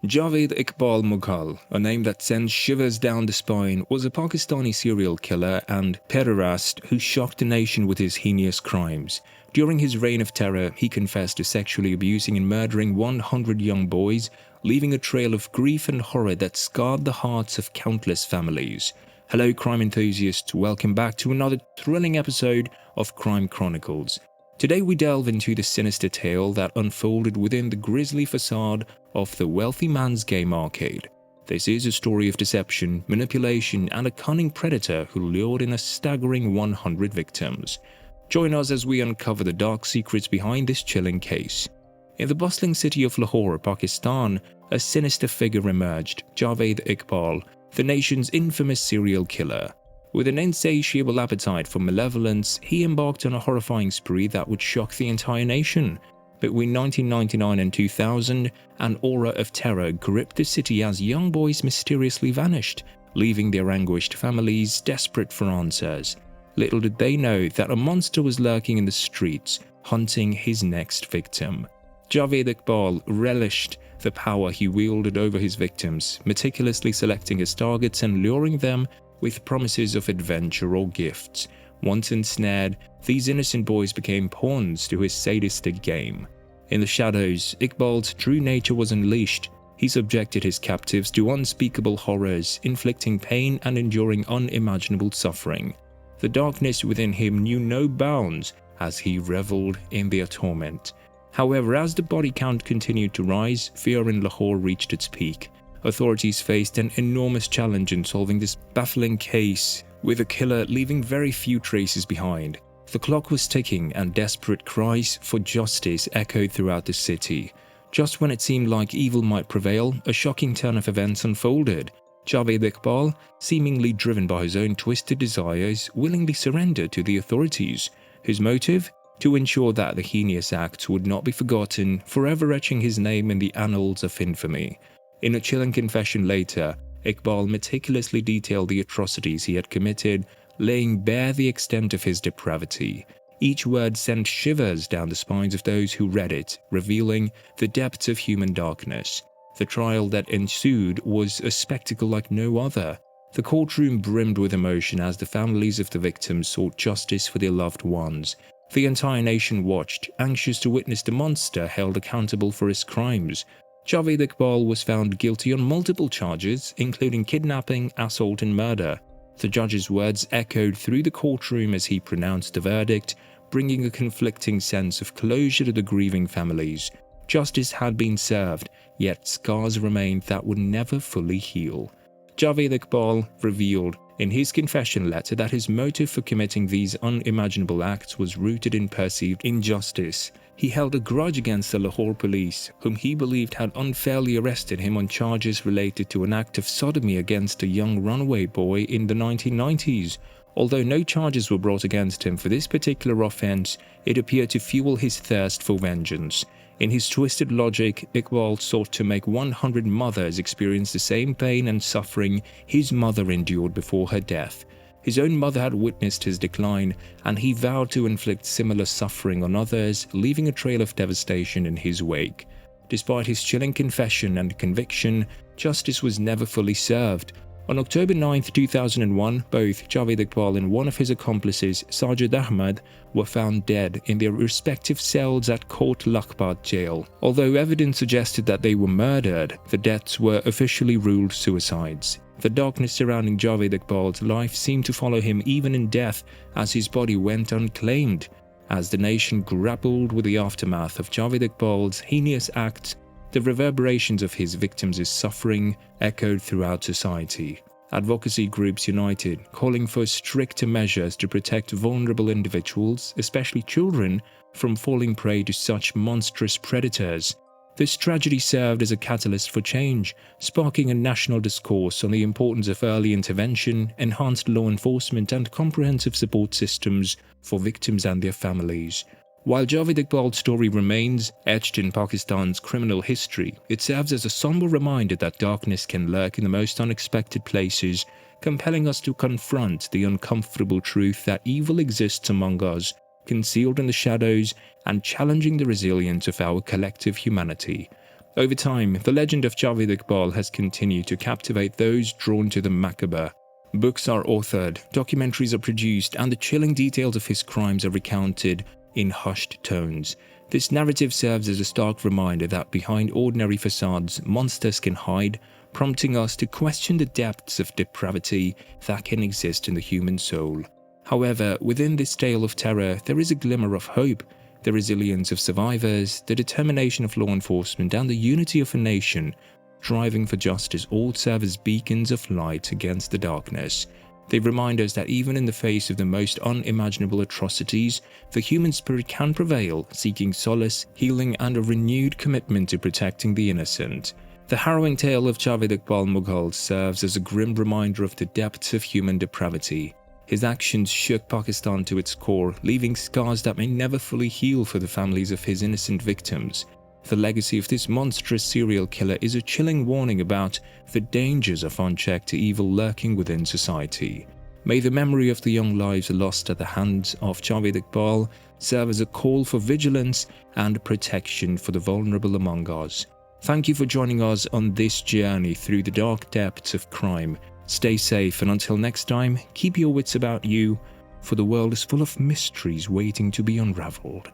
Javed Iqbal Mughal, a name that sends shivers down the spine, was a Pakistani serial killer and pederast who shocked the nation with his heinous crimes. During his reign of terror, he confessed to sexually abusing and murdering 100 young boys, leaving a trail of grief and horror that scarred the hearts of countless families. Hello crime enthusiasts, welcome back to another thrilling episode of Crime Chronicles. Today we delve into the sinister tale that unfolded within the grisly facade of the wealthy man's game arcade. This is a story of deception, manipulation, and a cunning predator who lured in a staggering 100 victims. Join us as we uncover the dark secrets behind this chilling case. In the bustling city of Lahore, Pakistan, a sinister figure emerged, Javed Iqbal, the nation's infamous serial killer. With an insatiable appetite for malevolence, he embarked on a horrifying spree that would shock the entire nation. Between 1999 and 2000, an aura of terror gripped the city as young boys mysteriously vanished, leaving their anguished families desperate for answers. Little did they know that a monster was lurking in the streets, hunting his next victim. Javed Iqbal relished the power he wielded over his victims, meticulously selecting his targets and luring them with promises of adventure or gifts. Once ensnared, these innocent boys became pawns to his sadistic game. In the shadows, Iqbal's true nature was unleashed. He subjected his captives to unspeakable horrors, inflicting pain and enduring unimaginable suffering. The darkness within him knew no bounds as he reveled in their torment. However, as the body count continued to rise, fear in Lahore reached its peak. Authorities faced an enormous challenge in solving this baffling case, with the killer leaving very few traces behind. The clock was ticking and desperate cries for justice echoed throughout the city. Just when it seemed like evil might prevail, a shocking turn of events unfolded. Javed Iqbal, seemingly driven by his own twisted desires, willingly surrendered to the authorities. His motive? To ensure that the heinous acts would not be forgotten, forever etching his name in the annals of infamy. In a chilling confession later, Iqbal meticulously detailed the atrocities he had committed, laying bare the extent of his depravity. Each word sent shivers down the spines of those who read it, revealing the depths of human darkness. The trial that ensued was a spectacle like no other. The courtroom brimmed with emotion as the families of the victims sought justice for their loved ones. The entire nation watched, anxious to witness the monster held accountable for his crimes. Javed Iqbal was found guilty on multiple charges, including kidnapping, assault, and murder. The judge's words echoed through the courtroom as he pronounced the verdict, bringing a conflicting sense of closure to the grieving families. Justice had been served, yet scars remained that would never fully heal. Javed Iqbal revealed in his confession letter that his motive for committing these unimaginable acts was rooted in perceived injustice. He held a grudge against the Lahore police, whom he believed had unfairly arrested him on charges related to an act of sodomy against a young runaway boy in the 1990s. Although no charges were brought against him for this particular offense, it appeared to fuel his thirst for vengeance. In his twisted logic, Iqbal sought to make 100 mothers experience the same pain and suffering his mother endured before her death. His own mother had witnessed his decline, and he vowed to inflict similar suffering on others, leaving a trail of devastation in his wake. Despite his chilling confession and conviction, justice was never fully served. On October 9, 2001, both Javed Iqbal and one of his accomplices, Sajid Ahmed, were found dead in their respective cells at Kot Lakhpat jail. Although evidence suggested that they were murdered, the deaths were officially ruled suicides. The darkness surrounding Javed Iqbal's life seemed to follow him even in death, as his body went unclaimed. As the nation grappled with the aftermath of Javed Iqbal's heinous acts, the reverberations of his victims' suffering echoed throughout society. Advocacy groups united, calling for stricter measures to protect vulnerable individuals, especially children, from falling prey to such monstrous predators. This tragedy served as a catalyst for change, sparking a national discourse on the importance of early intervention, enhanced law enforcement, and comprehensive support systems for victims and their families. While Javed Iqbal's story remains etched in Pakistan's criminal history, it serves as a somber reminder that darkness can lurk in the most unexpected places, compelling us to confront the uncomfortable truth that evil exists among us, concealed in the shadows, and challenging the resilience of our collective humanity. Over time, the legend of Javed Iqbal has continued to captivate those drawn to the macabre. Books are authored, documentaries are produced, and the chilling details of his crimes are recounted in hushed tones. This narrative serves as a stark reminder that behind ordinary facades, monsters can hide, prompting us to question the depths of depravity that can exist in the human soul. However, within this tale of terror, there is a glimmer of hope. The resilience of survivors, the determination of law enforcement, and the unity of a nation striving for justice all serve as beacons of light against the darkness. They remind us that even in the face of the most unimaginable atrocities, the human spirit can prevail, seeking solace, healing, and a renewed commitment to protecting the innocent. The harrowing tale of Javed Iqbal Mughal serves as a grim reminder of the depths of human depravity. His actions shook Pakistan to its core, leaving scars that may never fully heal for the families of his innocent victims. The legacy of this monstrous serial killer is a chilling warning about the dangers of unchecked evil lurking within society. May the memory of the young lives lost at the hands of Javed Iqbal serve as a call for vigilance and protection for the vulnerable among us. Thank you for joining us on this journey through the dark depths of crime. Stay safe, and until next time, keep your wits about you, for the world is full of mysteries waiting to be unraveled.